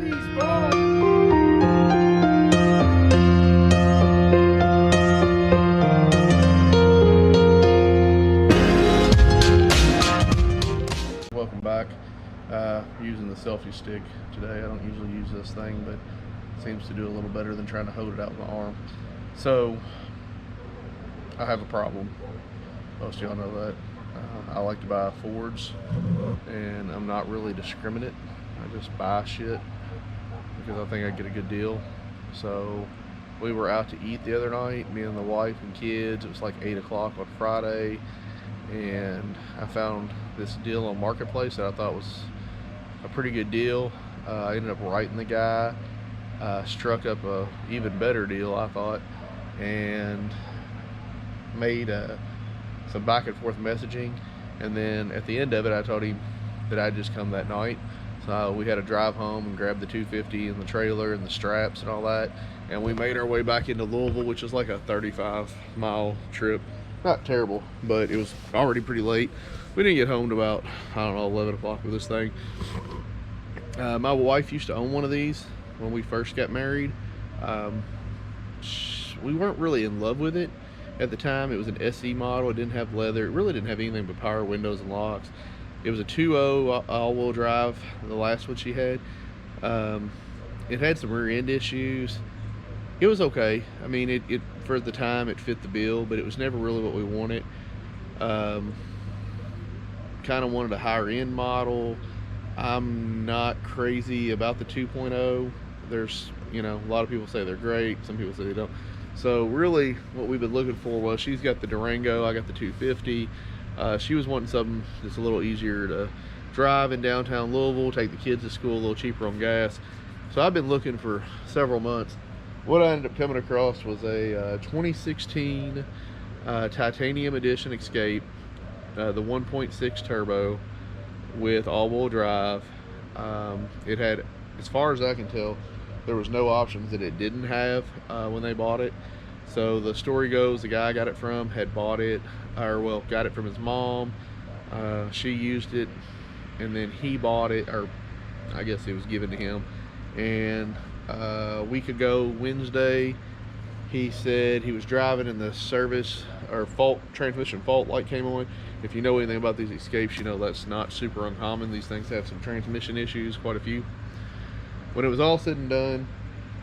Peace, bye. Welcome back. Using the selfie stick today. I don't usually use this thing, but it seems to do a little better than trying to hold it out with my arm. So I have a problem. Most of y'all know that. I like to buy Fords, and I'm not really discriminate. I just buy shit because I think I get a good deal. So we were out to eat the other night, me and the wife and kids. It was like 8 o'clock on Friday, and I found this deal on Marketplace that I thought was a pretty good deal. I ended up writing the guy, struck up a even better deal, I thought, and made some back and forth messaging. And then at the end of it, I told him that I'd just come that night. So we had to drive home and grab the 250 and the trailer and the straps and all that, and we made our way back into Louisville, which is like a 35-mile trip. Not terrible, but it was already pretty late. We didn't get home to about, I don't know, 11 o'clock with this thing. My wife used to own one of these when we first got married. We weren't really in love with it at the time. It was an SE model. It didn't have leather. It really didn't have anything but power windows and locks. It was a 2.0 all-wheel drive, the last one she had. It had some rear end issues. It was okay. I mean, it for the time it fit the bill, but it was never really what we wanted. Kind of wanted a higher end model. I'm not crazy about the 2.0. There's, you know, a lot of people say they're great. Some people say they don't. So really what we've been looking for was, she's got the Durango, I got the 250. She was wanting something that's a little easier to drive in downtown Louisville, take the kids to school, a little cheaper on gas. So I've been looking for several months. What I ended up coming across was a 2016 Titanium Edition Escape, the 1.6 turbo with all-wheel drive. It had, as far as I can tell, there was no options that it didn't have when they bought it. So the story goes, the guy I got it from had bought it, or well, got it from his mom. She used it, and then he bought it, or I guess it was given to him. And a week ago, Wednesday, he said he was driving and the service or transmission fault light came on. If you know anything about these Escapes, you know that's not super uncommon. These things have some transmission issues, quite a few. When it was all said and done,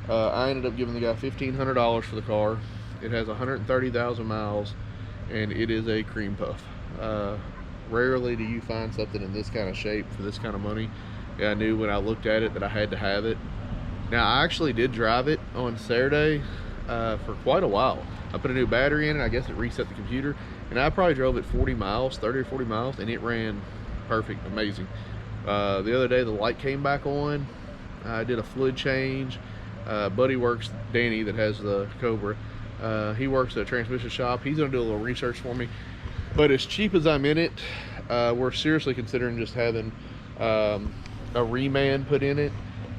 I ended up giving the guy $1,500 for the car. It has 130,000 miles, and it is a cream puff. Rarely do you find something in this kind of shape for this kind of money. Yeah, I knew when I looked at it that I had to have it. Now, I actually did drive it on Saturday for quite a while. I put a new battery in it. I guess it reset the computer, and I probably drove it 40 miles, 30 or 40 miles, and it ran perfect, amazing. The other day, the light came back on. I did a fluid change. Buddy works, Danny, that has the Cobra. He works at a transmission shop. He's gonna do a little research for me. But as cheap as I'm in it, we're seriously considering just having a reman put in it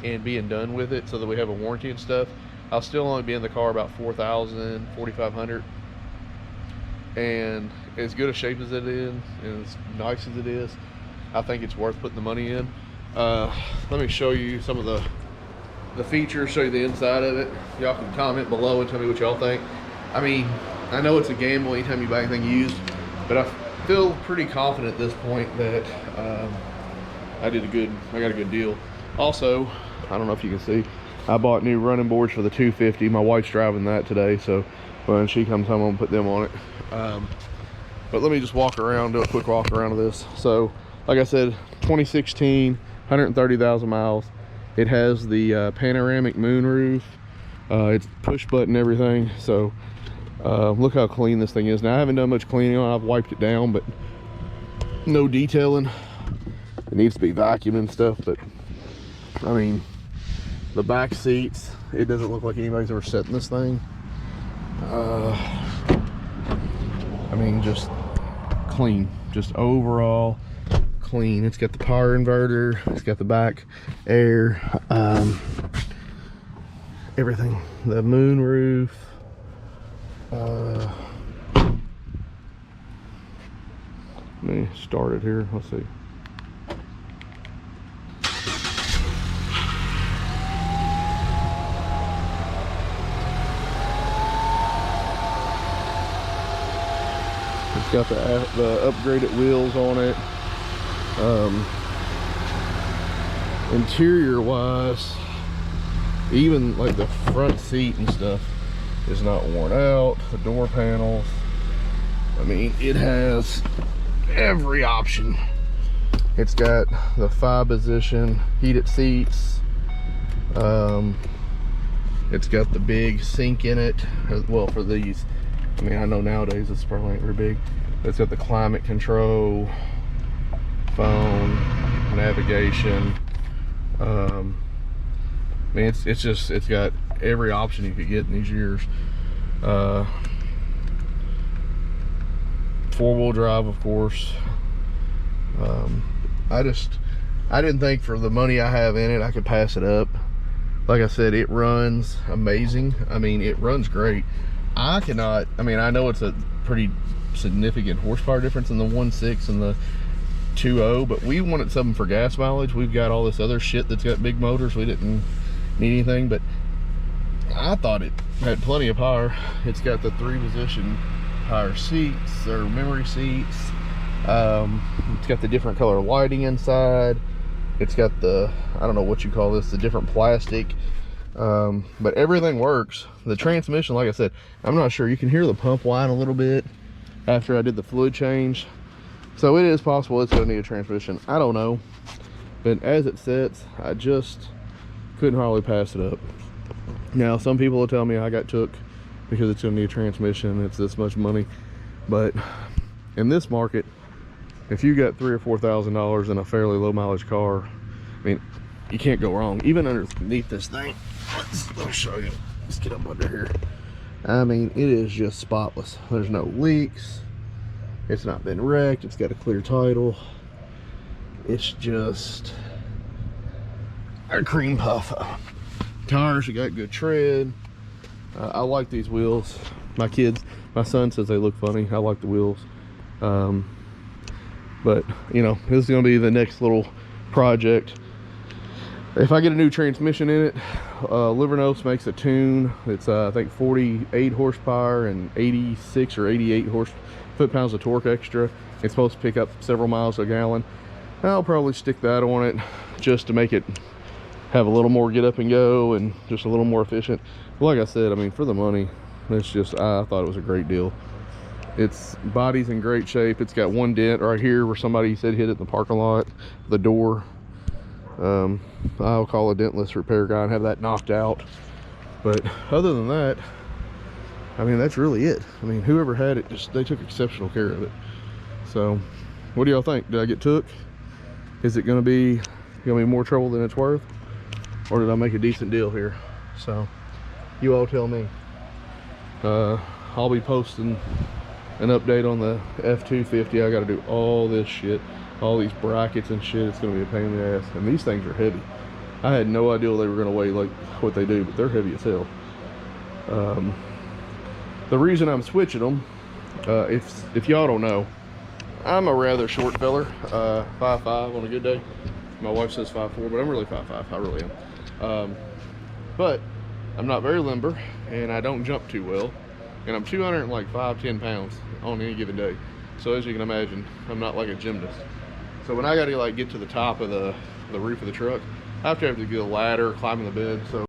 and being done with it, so that we have a warranty and stuff. I'll still only be in the car about 4,000, 4,500. And as good a shape as it is, and as nice as it is, I think it's worth putting the money in. Let me show you some of the features, show you the inside of it. Y'all can comment below and tell me what y'all think. I mean, I know it's a gamble anytime you buy anything used, but I feel pretty confident at this point that I got a good deal. Also, I don't know if you can see, I bought new running boards for the 250. My wife's driving that today, so when she comes home, I'm gonna put them on it. But let me just walk around, do a quick walk around of this. So, like I said, 2016, 130,000 miles. It has the panoramic moonroof. It's push button everything. So look how clean this thing is. Now, I haven't done much cleaning on it. I've wiped it down, but no detailing. It needs to be vacuumed and stuff, but I mean, the back seats, it doesn't look like anybody's ever sat in this thing. I mean, just clean, just overall clean. It's got the power inverter, it's got the back air, everything, the moon roof. Let me start it here, let's see. It's got the upgraded wheels on it. Interior wise, even like the front seat and stuff is not worn out. The door panels, I mean, it has every option. It's got the 5-position heated seats. It's got the big sink in it. Well, for these, I mean, I know nowadays it's probably ain't very big. It's got the climate control, phone, navigation. I mean, it's got every option you could get in these years. 4-wheel drive, of course. I didn't think for the money I have in it I could pass it up. Like I said, it runs amazing. I mean, it runs great. I mean, I know it's a pretty significant horsepower difference in the 1.6 and the 2.0, but we wanted something for gas mileage. We've got all this other shit that's got big motors. We didn't need anything, but I thought it had plenty of power. It's got the 3-position power seats, or memory seats. It's got the different color lighting inside. It's got the, I don't know what you call this, the different plastic. But everything works. The transmission, like I said, I'm not sure. You can hear the pump whine a little bit after I did the fluid change. So it is possible it's gonna need a transmission. I don't know. But as it sits, I just couldn't hardly pass it up. Now, some people will tell me I got took because it's gonna need a transmission, it's this much money. But in this market, if you got $3,000 or $4,000 in a fairly low mileage car, I mean, you can't go wrong. Even underneath this thing, let me show you. Let's get up under here. I mean, it is just spotless. There's no leaks. It's not been wrecked. It's got a clear title. It's just a cream puff. Tires, you got good tread. I like these wheels. My son says they look funny. I like the wheels. But you know, this is going to be the next little project. If I get a new transmission in it, Livernois makes a tune. It's I think 48 horsepower and 86 or 88 foot-pounds of torque extra. It's supposed to pick up several miles a gallon. I'll probably stick that on it just to make it have a little more get up and go and just a little more efficient. But like I said, I mean, for the money, it's just, I thought it was a great deal. Its body's in great shape. It's got one dent right here where somebody said hit it in the parking lot, the door. I'll call a dentless repair guy and have that knocked out. But other than that, I mean, that's really it. I mean, whoever had it, they took exceptional care of it. So what do y'all think? Did I get took? Is it gonna be more trouble than it's worth, or did I make a decent deal here? So you all tell me. I'll be posting an update on the F-250. I got to do all this shit, all these brackets and shit. It's gonna be a pain in the ass, and these things are heavy. I had no idea they were gonna weigh like what they do, but they're heavy as hell. The reason I'm switching them, if y'all don't know, I'm a rather short feller, 5'5" on a good day. My wife says 5'4", but I'm really 5'5", I really am. But I'm not very limber, and I don't jump too well, and I'm 205-10 pounds on any given day. So as you can imagine, I'm not like a gymnast. So when I gotta like get to the top of the roof of the truck, I have to get a ladder, climb in the bed. So